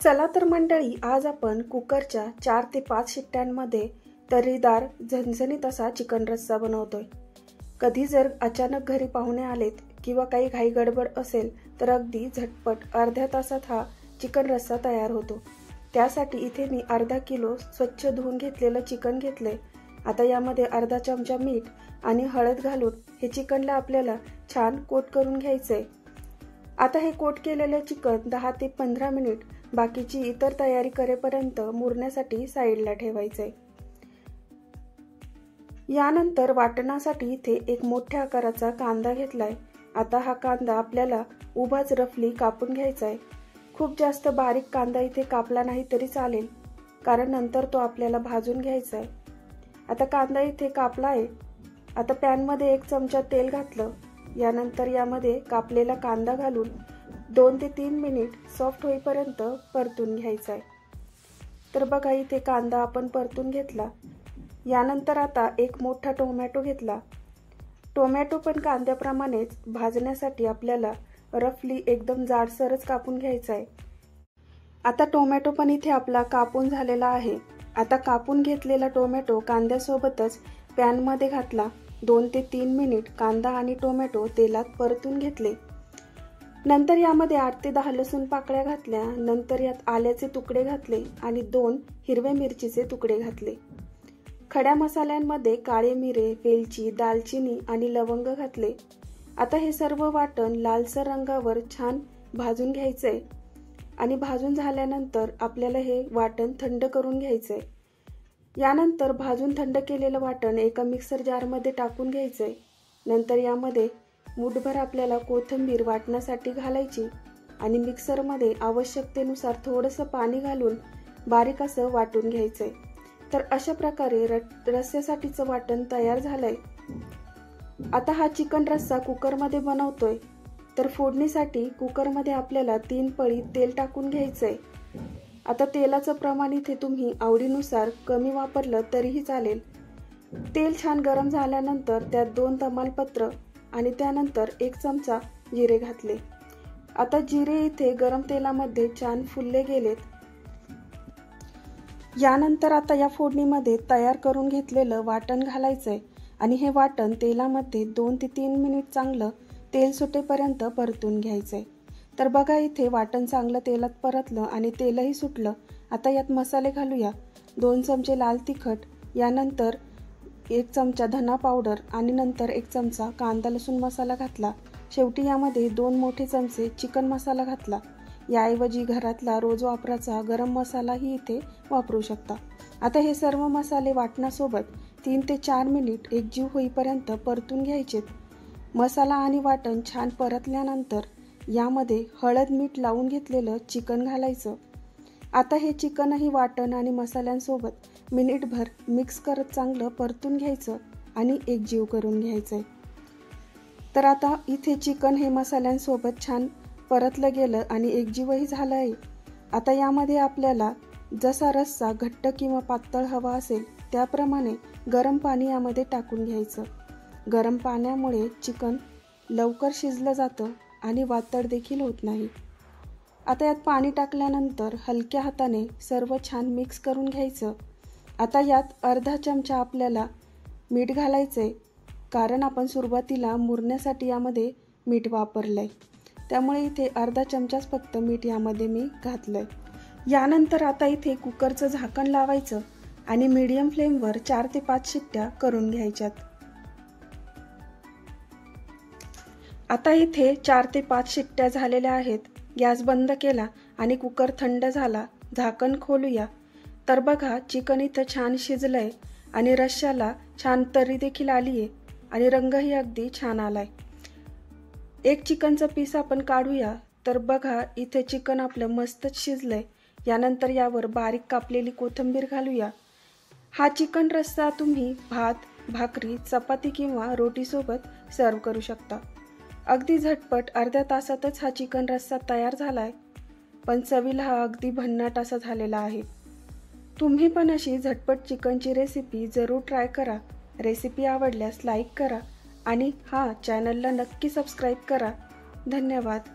चला तर मंडळी, आज आपण कुकरच्या 4 ते 5 शिट्ट्यांमध्ये तर्रीदार झणझणीत असा चिकन रस्सा बनवतोय। कधी जर अचानक घरी पाहुणे आलेत किंवा काही घाई गडबड असेल तर अगदी झटपट अर्ध्या तासात हा चिकन रस्सा तयार होतो। त्यासाठी इथे मी अर्धा किलो स्वच्छ धुवून घेतलेलं चिकन घेतले। आता यामध्ये अर्धा चमचा मीठ आणि हळद घालून हे चिकनला आपल्याला छान कोट करून घ्यायचंय। आता हे कोट केलेले चिकन 10 ते 15 मिनिट बाकीची इतर तयारी करेपर्यंत मुरण्यासाठी साईडला ठेवायचंय। यानंतर वाटणासाठी इथे एक मोठ्या आकाराचा कांदा घेतलाय। आता हा कांदा आपल्याला उभाच रफली कापून घ्यायचा आहे। खूप जास्त बारीक कांदा इथे कापला नाही तरी चालेल, कारण नंतर तो आपल्याला भाजून घ्यायचा आहे। आता कांदा इथे कापला आहे। आता पॅन मध्ये 1 चमचा तेल घातलं। यानंतर यामध्ये कापलेला कांदा घालून 2 ते 3 मिनिट सॉफ्ट होईपर्यंत परतून घ्यायचा आहे। तर बघा, इथे कांदा आपण परतून घेतला। यानंतर आता एक मोठा टोमॅटो घेतला। टोमॅटो पण कांद्याप्रमाणेच भाजण्यासाठी आपल्याला रफली एकदम जाडसरच कापून घ्यायचा आहे। आता टोमॅटो पण इथे आपला कापून झालेला आहे। आता कापून घेतलेला टोमॅटो कांद्यासोबतच पॅन मध्ये घातला। 2 ते 3 मिनिट कांदा आणि टोमॅटो तेलात परतून घेतले। नंतर यामध्ये 8 ते 10 लसूण पाकळ्या घातल्या। नंतर यात आल्याचे तुकडे घातले आणि 2 हिरव्या मिरचीचे तुकडे घातले। खड्या मसाल्यांमध्ये काळे मिरे, वेलची, दालचिनी आणि लवंग घातले। आता हे सर्व वाटण लालसर रंगावर छान भाजून घ्यायचंय आणि भाजून झाल्यानंतर आपल्याला हे वाटण थंड करून घ्यायचंय। यानंतर भाजून थंड केलेलं वाटण एका मिक्सर जारमध्ये टाकून घ्यायचंय। नंतर यामध्ये मुठभर आपल्याला कोथिंबीर वाटण्यासाठी घालायची आणि मिक्सरमध्ये आवश्यकतेनुसार थोडंसं पाणी घालून बारीक असं वाटून घ्यायचंय। तर अशा प्रकारे रस्स्यासाठीचं वाटण तयार झालंय। आता हा चिकन रस्सा कुकरमध्ये बनवतोय। तर फोडणीसाठी कुकरमध्ये आपल्याला 3 पळी तेल टाकून घ्यायचंय। आता तेलाचं प्रमाण इथे तुम्ही आवडीनुसार कमी वापरलं तरीही चालेल। तेल छान गरम झाल्यानंतर त्यात 2 तमालपत्र आणि त्यानंतर 1 चमचा जिरे घातले। आता जिरे इथे गरम तेलामध्ये छान फुलले गेलेत। यानंतर आता या फोडणीमध्ये तयार करून घेतलेलं वाटण घालायचंय आणि हे वाटण तेलामध्ये 2 ते 3 मिनिट चांगलं तेल सुटेपर्यंत परतून घ्यायचंय। तर बघा, इथे वाटण चांगलं तेलात परतलं आणि तेलही सुटलं। आता यात मसाले घालूया। 2 चमचे लाल तिखट, यानंतर 1 चमचा धना पावडर आणि नंतर 1 चमचा कांदा लसूण मसाला घातला। शेवटी यामध्ये 2 मोठे चमचे चिकन मसाला घातला। याऐवजी घरातला रोज वापराचा गरम मसालाही इथे वापरू शकता। आता हे सर्व मसाले वाटणासोबत 3 ते 4 मिनिट एकजीव होईपर्यंत परतून घ्यायचेत। मसाला आणि वाटण छान परतल्यानंतर यामध्ये हळद मीठ लावून घेतलेलं चिकन घालायचं। आता हे चिकनही वाटण आणि मसाल्यांसोबत मिनिटभर मिक्स करत चांगलं परतून घ्यायचं आणि एकजीव करून घ्यायचंय। तर आता इथे चिकन हे मसाल्यांसोबत छान परतलं गेलं आणि एकजीवही झालं आहे। आता यामध्ये आपल्याला जसा रस्सा घट्ट किंवा पातळ हवा असेल त्याप्रमाणे गरम पाणी यामध्ये टाकून घ्यायचं। गरम पाण्यामुळे चिकन लवकर शिजलं जातं आणि वातड देखील होत नाही। आता यात पाणी टाकल्यानंतर हलक्या हाताने सर्व छान मिक्स करून घ्यायचं। आता यात अर्धा चमचा आपल्याला मीठ घालायचंय, कारण आपण सुरुवातीला मुरण्यासाठी यामध्ये मीठ वापरलंय। त्यामुळे इथे अर्धा चमचाच फक्त मीठ यामध्ये मी घातलंय। यानंतर आता इथे कुकरचं झाकण लावायचं आणि मीडियम फ्लेमवर 4 ते 5 शिट्ट्या करून घ्यायच्यात। आता इथे 4 ते 5 शिट्ट्या झालेल्या आहेत। गॅस बंद केला आणि कुकर थंड झाला। झाकण खोलूया। तर बघा, चिकन इथं छान शिजलंय आणि रश्श्याला छान तर्री देखील आलीये आणि रंगही अगदी छान आलाय। एक चिकनचं पीस आपण काढूया। तर बघा, इथे चिकन आपलं मस्तच शिजलंय। यानंतर यावर बारीक कापलेली कोथिंबीर घालूया। हा चिकन रस्सा तुम्ही भात, भाकरी, चपाती किंवा रोटीसोबत सर्व करू शकता। अगदी झटपट अर्ध्या तासातच हा चिकन रस्सा तयार झालाय, पण चवीला हा अगदी भन्नाट असा झालेला आहे। तुम्ही पण अशी झटपट चिकनची रेसिपी जरूर ट्राय करा। रेसिपी आवडल्यास लाईक करा आणि चॅनलला नक्की सबस्क्राईब करा। धन्यवाद।